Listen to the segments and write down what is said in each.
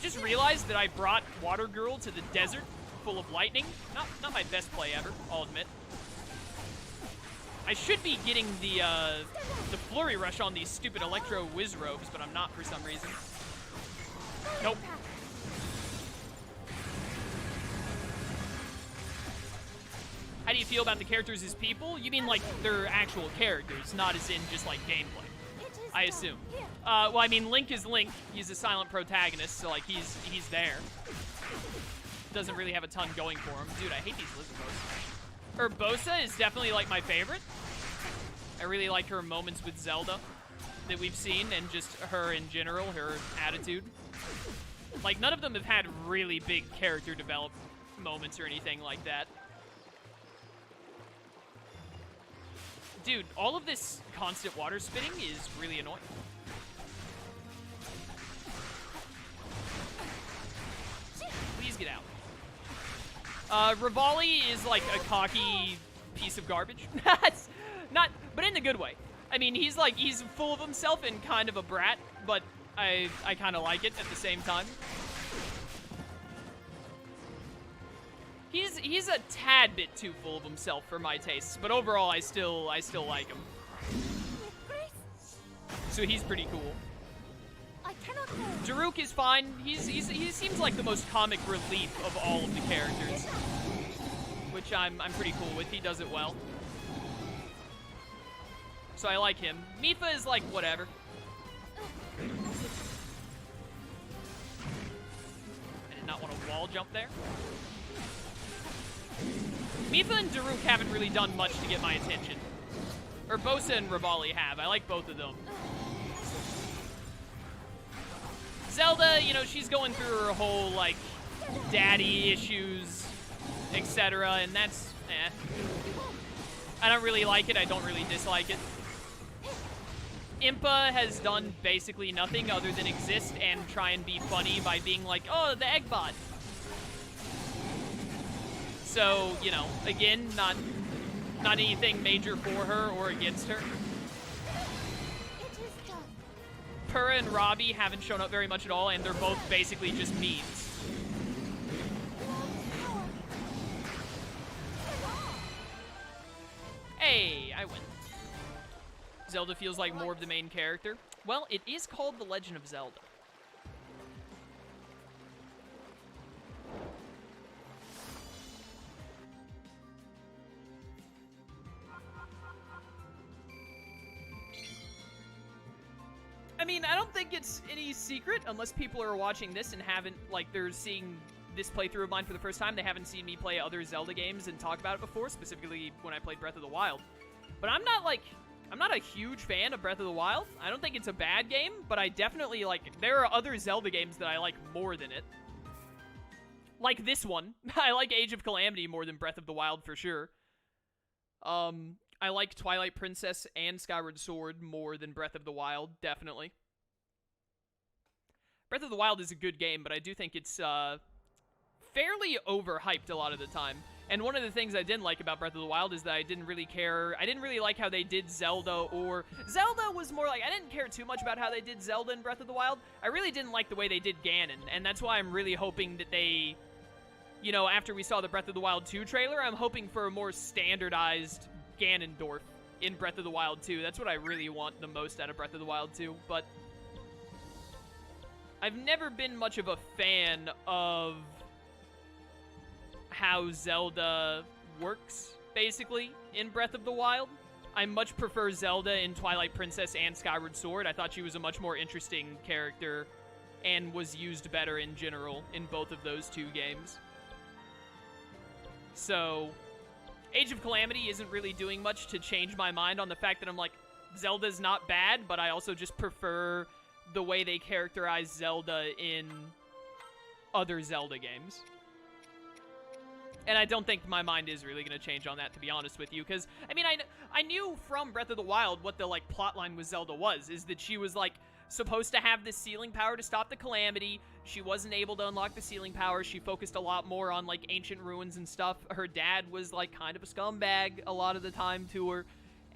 just realized that I brought Water Girl to the desert full of lightning. Not my best play ever, I'll admit. I should be getting the Flurry Rush on these stupid Electro Whiz Robes, but I'm not for some reason. Nope. How do you feel about the characters as people? You mean like they're actual characters, not as in just like gameplay, I assume. Well, I mean, Link is Link. He's a silent protagonist, so like he's there. Doesn't really have a ton going for him. Dude, I hate these Lizard Bosa. Urbosa is definitely like my favorite. I really like her moments with Zelda that we've seen, and just her in general, her attitude. Like, none of them have had really big character develop moments or anything like that. Dude, all of this constant water spitting is really annoying. Please get out. Rivali is like a cocky piece of garbage. Not, but in a good way. I mean, he's full of himself and kind of a brat, but I kind of like it at the same time. He's a tad bit too full of himself for my tastes, but overall I still like him. So he's pretty cool. Daruk is fine. He seems like the most comic relief of all of the characters, which I'm pretty cool with. He does it well. So I like him. Mipha is like whatever. I did not want to wall jump there. Mipha and Daruk haven't really done much to get my attention. Urbosa and Rivali have. I like both of them. Zelda, you know, she's going through her whole, like, daddy issues, etc., and that's, eh. I don't really like it. I don't really dislike it. Impa has done basically nothing other than exist and try and be funny by being like, oh, the egg bot. So, you know, again, not anything major for her or against her. Purah and Robbie haven't shown up very much at all, and they're both basically just memes. Hey, I win. Zelda feels like more of the main character. Well, it is called The Legend of Zelda. I mean, I don't think it's any secret, unless people are watching this and haven't, like, they're seeing this playthrough of mine for the first time. They haven't seen me play other Zelda games and talk about it before, specifically when I played Breath of the Wild. But I'm not a huge fan of Breath of the Wild. I don't think it's a bad game, but I definitely, like, there are other Zelda games that I like more than it. Like this one. I like Age of Calamity more than Breath of the Wild for sure. I like Twilight Princess and Skyward Sword more than Breath of the Wild, definitely. Breath of the Wild is a good game, but I do think it's fairly overhyped a lot of the time. And one of the things I didn't like about Breath of the Wild is that I didn't really like how they did Zelda, or Zelda was more like, I didn't care too much about how they did Zelda in Breath of the Wild. I really didn't like the way they did Ganon, and that's why I'm really hoping that they, you know, after we saw the Breath of the Wild 2 trailer, I'm hoping for a more standardized Ganondorf in Breath of the Wild 2. That's what I really want the most out of Breath of the Wild 2, but I've never been much of a fan of how Zelda works, basically, in Breath of the Wild. I much prefer Zelda in Twilight Princess and Skyward Sword. I thought she was a much more interesting character and was used better in general in both of those two games. So, Age of Calamity isn't really doing much to change my mind on the fact that I'm like, Zelda's not bad, but I also just prefer the way they characterize Zelda in other Zelda games. And I don't think my mind is really going to change on that, to be honest with you, because, I mean, I knew from Breath of the Wild what the, like, plotline with Zelda was, is that she was, like, supposed to have this sealing power to stop the Calamity. She wasn't able to unlock the sealing power. She focused a lot more on, like, ancient ruins and stuff. Her dad was, like, kind of a scumbag a lot of the time to her,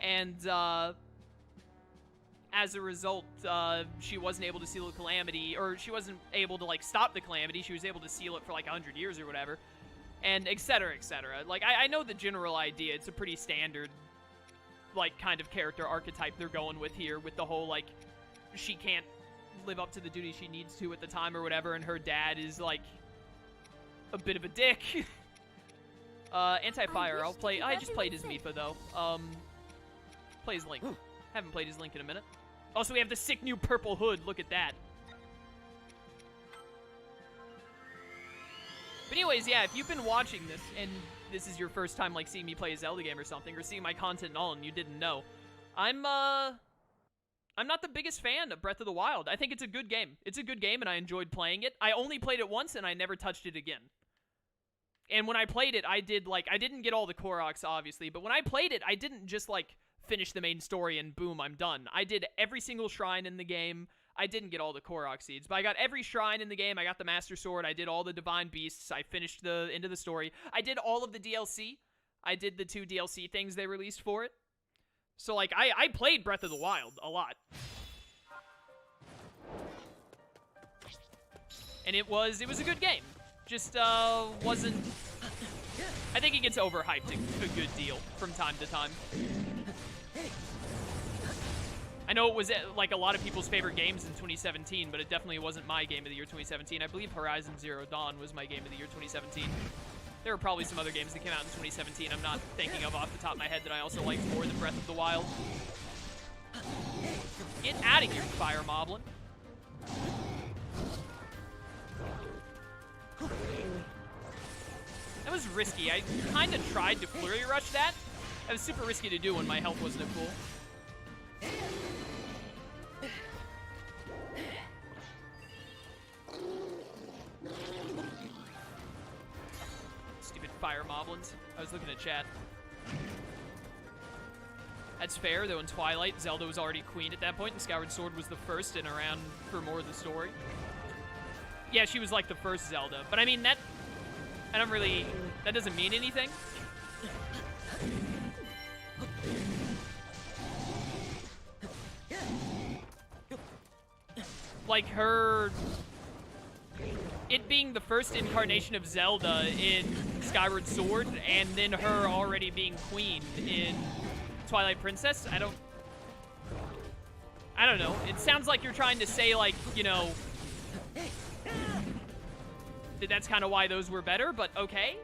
and as a result, she wasn't able to seal the Calamity, or she wasn't able to, like, stop the Calamity. She was able to seal it for, like, 100 years or whatever, and et cetera, et cetera. Like, I know the general idea. It's a pretty standard, like, kind of character archetype they're going with here, with the whole, like, she can't live up to the duty she needs to at the time or whatever, and her dad is, like, a bit of a dick. Anti-fire, I'll play. I just played as Mipha, though. Play as Link. Haven't played as Link in a minute. Also, we have the sick new purple hood. Look at that. But anyways, yeah, if you've been watching this, and this is your first time, like, seeing me play a Zelda game or something, or seeing my content and all, and you didn't know, I'm not the biggest fan of Breath of the Wild. I think it's a good game. It's a good game, and I enjoyed playing it. I only played it once, and I never touched it again. And when I played it, I didn't get all the Koroks, obviously, but when I played it, I didn't just, like, finish the main story and boom, I'm done. I did every single shrine in the game. I didn't get all the Korok seeds, but I got every shrine in the game. I got the Master Sword. I did all the Divine Beasts. I finished the end of the story. I did all of the DLC. I did the 2 DLC things they released for it. So, like, I played Breath of the Wild a lot. And it was a good game. Just, wasn't... I think it gets overhyped a good deal from time to time. I know it was, like, a lot of people's favorite games in 2017, but it definitely wasn't my game of the year 2017. I believe Horizon Zero Dawn was my game of the year 2017. There were probably some other games that came out in 2017 I'm not thinking of off the top of my head that I also liked more than Breath of the Wild. Get out of here, Fire Moblin. That was risky. I kind of tried to Flurry Rush that. That was super risky to do when my health wasn't at full. Stupid Fire Moblins. I was looking at chat. That's fair, though in Twilight, Zelda was already queen at that point, and Skyward Sword was the first and around for more of the story. Yeah, she was like the first Zelda, but I mean, that doesn't mean anything. Like it being the first incarnation of Zelda in Skyward Sword, and then her already being queen in Twilight Princess, I don't know. It sounds like you're trying to say, like, you know, that's kind of why those were better, but okay.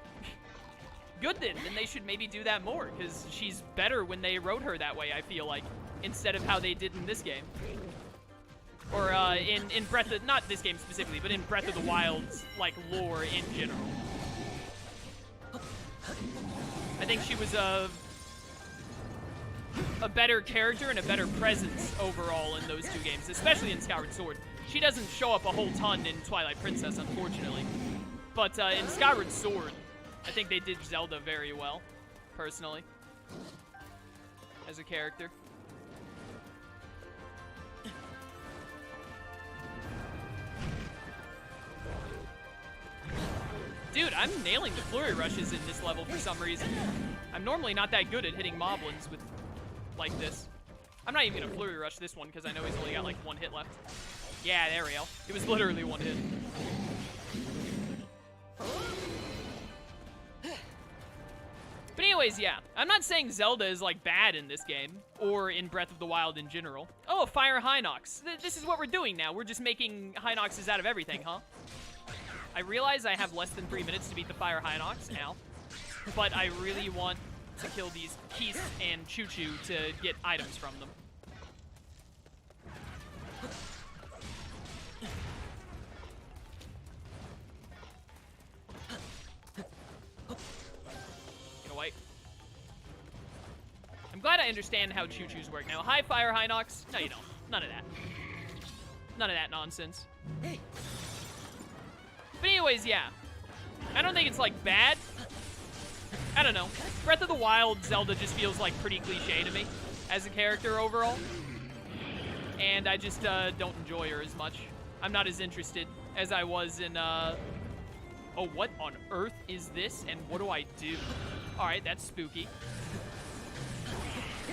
Good then. Then they should maybe do that more, because she's better when they wrote her that way, I feel like, instead of how they did in this game. Or in Breath of... Not this game specifically, but in Breath of the Wild's, like, lore in general. I think she was a better character and a better presence overall in those 2 games, especially in Skyward Sword. She doesn't show up a whole ton in Twilight Princess, unfortunately. But in Skyward Sword, I think they did Zelda very well, personally, as a character. Dude, I'm nailing the Flurry Rushes in this level for some reason. I'm normally not that good at hitting Moblins with like this. I'm not even gonna Flurry Rush this one because I know he's only got like 1 hit left. Yeah, there we go. It was literally 1 hit. But anyways, yeah. I'm not saying Zelda is, like, bad in this game, or in Breath of the Wild in general. Oh, Fire Hinox. This is what we're doing now. We're just making Hinoxes out of everything, huh? I realize I have less than 3 minutes to beat the Fire Hinox now, but I really want to kill these Keese and Choo Choo to get items from them. I'm glad I understand how choo-choos work now. Hi, Fire Hinox. No, you don't. None of that. None of that nonsense. But anyways, yeah. I don't think it's, like, bad. I don't know. Breath of the Wild Zelda just feels, like, pretty cliche to me as a character overall. And I just don't enjoy her as much. I'm not as interested as I was in, Oh, what on earth is this? And what do I do? Alright, that's spooky.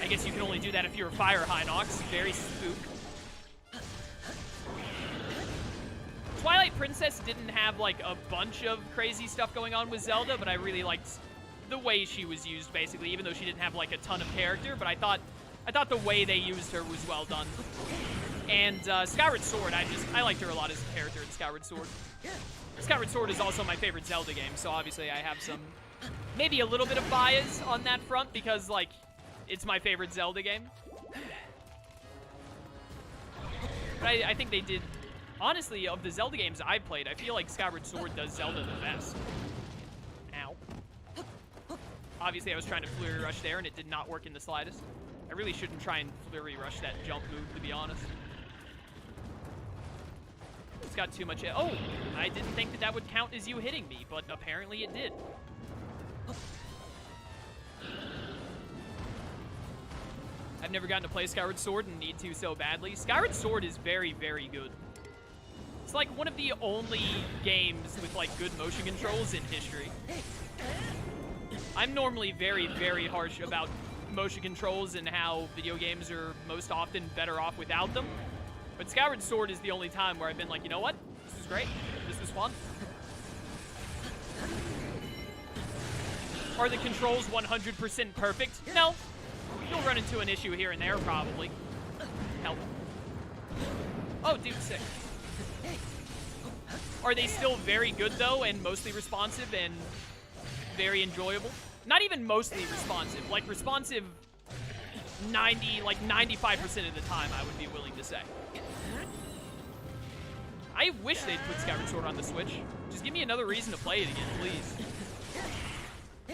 I guess you can only do that if you're a Fire Hinox. Very spook. Twilight Princess didn't have, like, a bunch of crazy stuff going on with Zelda, but I really liked the way she was used, basically, even though she didn't have, like, a ton of character, but I thought the way they used her was well done. And Skyward Sword, I liked her a lot as a character in Skyward Sword. Skyward Sword is also my favorite Zelda game, so obviously I have some, maybe a little bit of bias on that front, because, like, it's my favorite Zelda game. But I think they did, honestly, of the Zelda games I've played, I feel like Skyward Sword does Zelda the best. Ow. Obviously, I was trying to flurry rush there, and it did not work in the slightest. I really shouldn't try and flurry rush that jump move, to be honest. It's got too much... Oh! I didn't think that would count as you hitting me, but apparently it did. I've never gotten to play Skyward Sword and need to so badly. Skyward Sword is very, very good. It's like one of the only games with, like, good motion controls in history. I'm normally very, very harsh about motion controls and how video games are most often better off without them. But Skyward Sword is the only time where I've been like, you know what? This was great. This was fun. Are the controls 100% perfect? No. You'll run into an issue here and there, probably. Help. Oh, dude, sick. Are they still very good, though, and mostly responsive and very enjoyable? Not even mostly responsive. Like, responsive 95% of the time, I would be willing to say. I wish they'd put Skyward Sword on the Switch. Just give me another reason to play it again, please.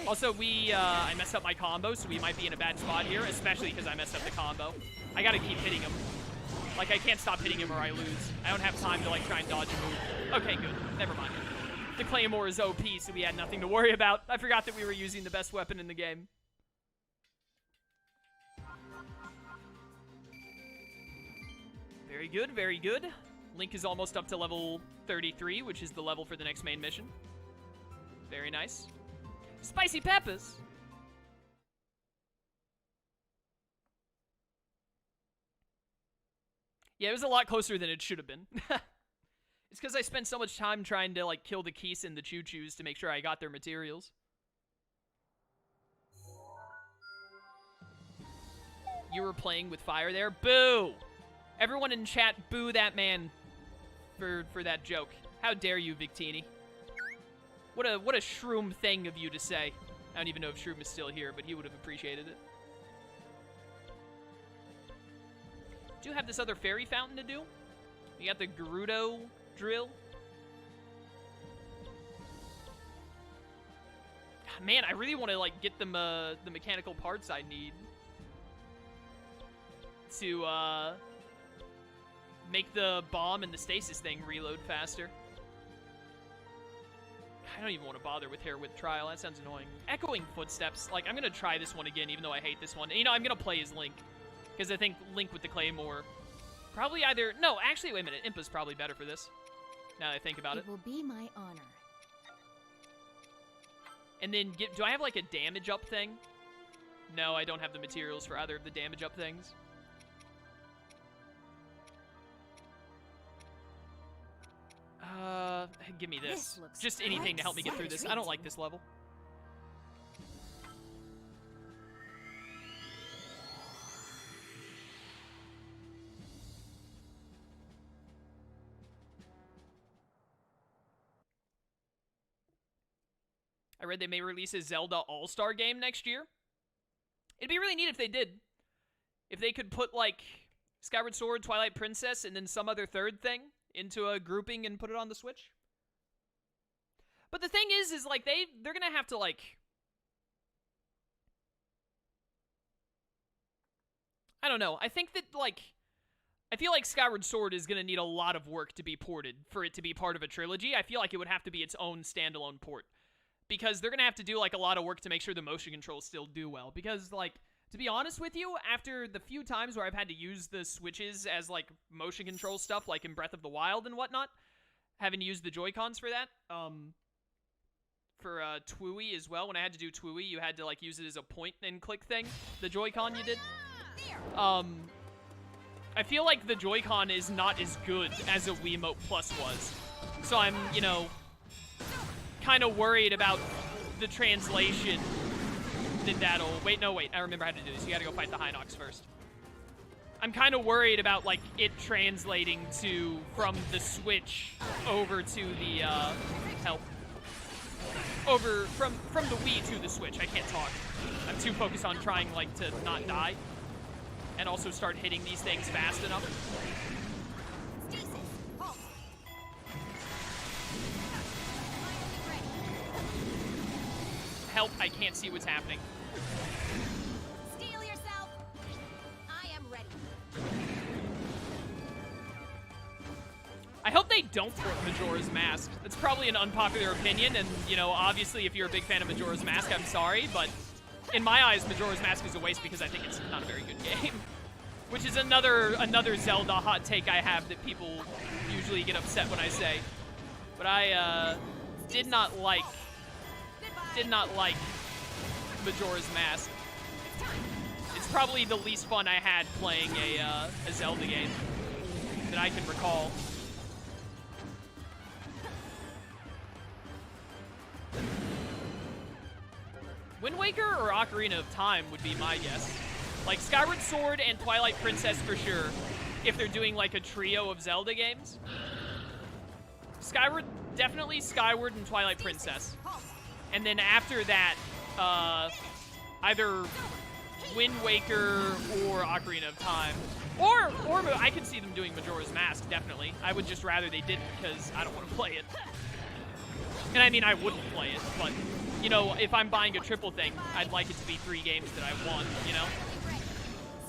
Also, I messed up my combo, so we might be in a bad spot here, especially because I messed up the combo. I gotta keep hitting him. Like, I can't stop hitting him or I lose. I don't have time to, like, try and dodge a move. Okay, good. Never mind. The Claymore is OP, so we had nothing to worry about. I forgot that we were using the best weapon in the game. Very good, very good. Link is almost up to level 33, which is the level for the next main mission. Very nice. Spicy peppers! Yeah, it was a lot closer than it should have been. It's because I spent so much time trying to, like, kill the Keese and the Choo-Choos to make sure I got their materials. You were playing with fire there? Boo! Everyone in chat, boo that man for that joke. How dare you, Victini? What a shroom thing of you to say. I don't even know if Shroom is still here, but he would have appreciated it. Do you have this other fairy fountain to do? You got the Gerudo drill. Man, I really want to, like, get the mechanical parts I need to make the bomb and the stasis thing reload faster. I don't even want to bother with Hairwidth Trial. That sounds annoying. Echoing Footsteps. Like, I'm going to try this one again, even though I hate this one. You know, I'm going to play as Link. Because I think Link with the Claymore... Probably either... No, actually, wait a minute. Impa's probably better for this. Now that I think about it. It will be my honor. And then, do I have, like, a damage up thing? No, I don't have the materials for either of the damage up things. Give me this. Just anything to help me get through this. I don't like this level. I read they may release a Zelda All-Star game next year. It'd be really neat if they did. If they could put, like, Skyward Sword, Twilight Princess, and then some other third thing into a grouping and put it on the Switch. But the thing is like, they're gonna have to, like... I don't know. I think that, like... I feel like Skyward Sword is gonna need a lot of work to be ported for it to be part of a trilogy. I feel like it would have to be its own standalone port. Because they're gonna have to do, like, a lot of work to make sure the motion controls still do well. Because, like, to be honest with you, after the few times where I've had to use the Switches as, like, motion control stuff, like in Breath of the Wild and whatnot, having to use the Joy-Cons for that, for Twooey as well. When I had to do Twooey, you had to, like, use it as a point and click thing. The Joy-Con you did. I I feel like the Joy-Con is not as good as a Wiimote Plus was. So I'm, you know, kind of worried about the translation that'll... Wait, no, wait. I remember how to do this. You gotta go fight the Hinox first. I'm kind of worried about, like, it translating to... from the Switch over to the, help. Over... from the Wii to the Switch. I can't talk. I'm too focused on trying, like, to not die. And also start hitting these things fast enough. Help, I can't see what's happening. Steel yourself. I am ready. I hope they don't port Majora's Mask. That's probably an unpopular opinion, and, you know, obviously if you're a big fan of Majora's Mask, I'm sorry, but in my eyes, Majora's Mask is a waste because I think it's not a very good game. Which is another Zelda hot take I have that people usually get upset when I say. But I did not like Majora's Mask. It's probably the least fun I had playing a Zelda game that I can recall. Wind Waker or Ocarina of Time would be my guess. Like, Skyward Sword and Twilight Princess for sure, if they're doing, like, a trio of Zelda games. Definitely Skyward and Twilight Princess. And then after that, either Wind Waker or Ocarina of Time. Or I could see them doing Majora's Mask, definitely. I would just rather they didn't, because I don't want to play it. And I mean, I wouldn't play it, but, you know, if I'm buying a triple thing, I'd like it to be 3 games that I want, you know?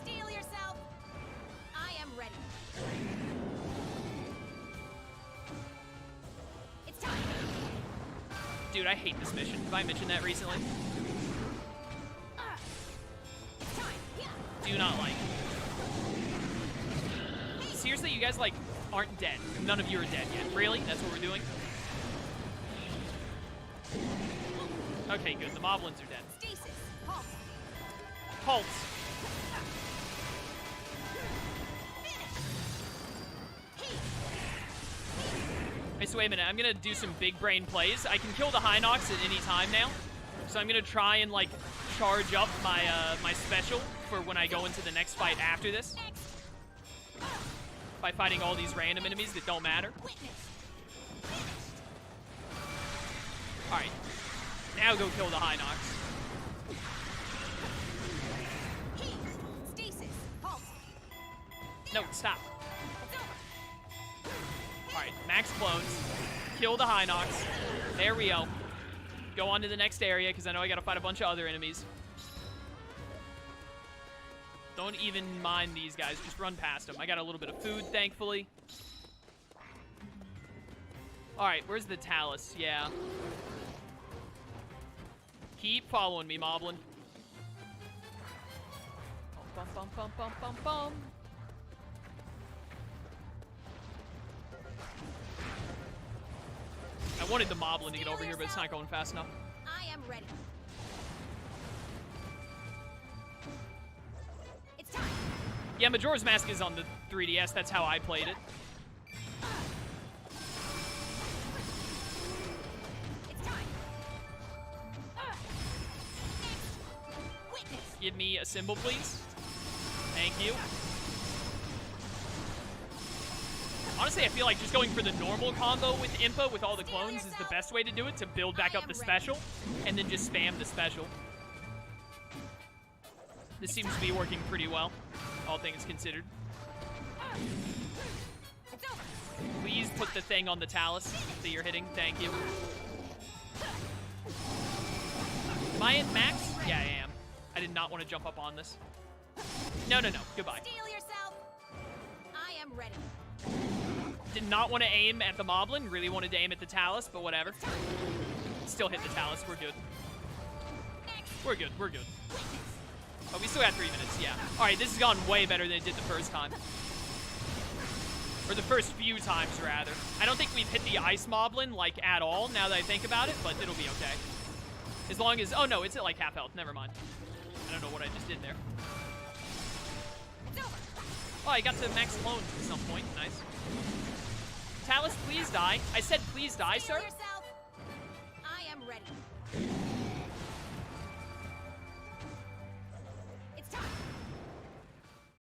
Steel yourself. I am ready. It's time. Dude, I hate this mission. Have I mentioned that recently? It's time. Yeah. Do not like. Seriously, you guys, like, aren't dead. None of you are dead yet. Really? That's what we're doing? Okay, good. The Moblins are dead. Stasis. Halt. Halt. Hey, so wait a minute. I'm gonna do some big brain plays. I can kill the Hinox at any time now. So I'm gonna try and, like, charge up my my special for when I go into the next fight after this. By fighting all these random enemies that don't matter. Alright. Now go kill the Hinox. Stasis. Halt. No, stop. Alright, max clones. Kill the Hinox. There we go. Go on to the next area, because I know I gotta fight a bunch of other enemies. Don't even mind these guys. Just run past them. I got a little bit of food, thankfully. Alright, where's the Talus? Yeah. Keep following me, Moblin. Bum, bum, bum, bum, bum, bum. I wanted the Moblin to get over here, but it's not going fast enough. I am ready. It's time. Yeah, Majora's Mask is on the 3DS. That's how I played it. It's time. Witness. Give me a symbol, please. Thank you. Honestly, I feel like just going for the normal combo with Impa with all the clones is the best way to do it, to build back up the special, and then just spam the special. This seems to be working pretty well, all things considered. Please put the thing on the Talus that you're hitting. Thank you. Am I at max? Yeah, I am. I did not want to jump up on this. No, no, no. Goodbye. Steel yourself. I am ready. Did not want to aim at the Moblin. Really wanted to aim at the Talus, but whatever. Still hit the Talus. We're good. We're good. We're good. But we still got 3 minutes, yeah. Alright, this has gone way better than it did the first time. Or the first few times, rather. I don't think we've hit the Ice Moblin, like, at all, now that I think about it, but it'll be okay. As long as... Oh, no, it's at, like, half health. Never mind. I don't know what I just did there. Oh, I got to max clones at some point. Nice. Talus, please die. I said please die, Heal sir. yourself. I am ready.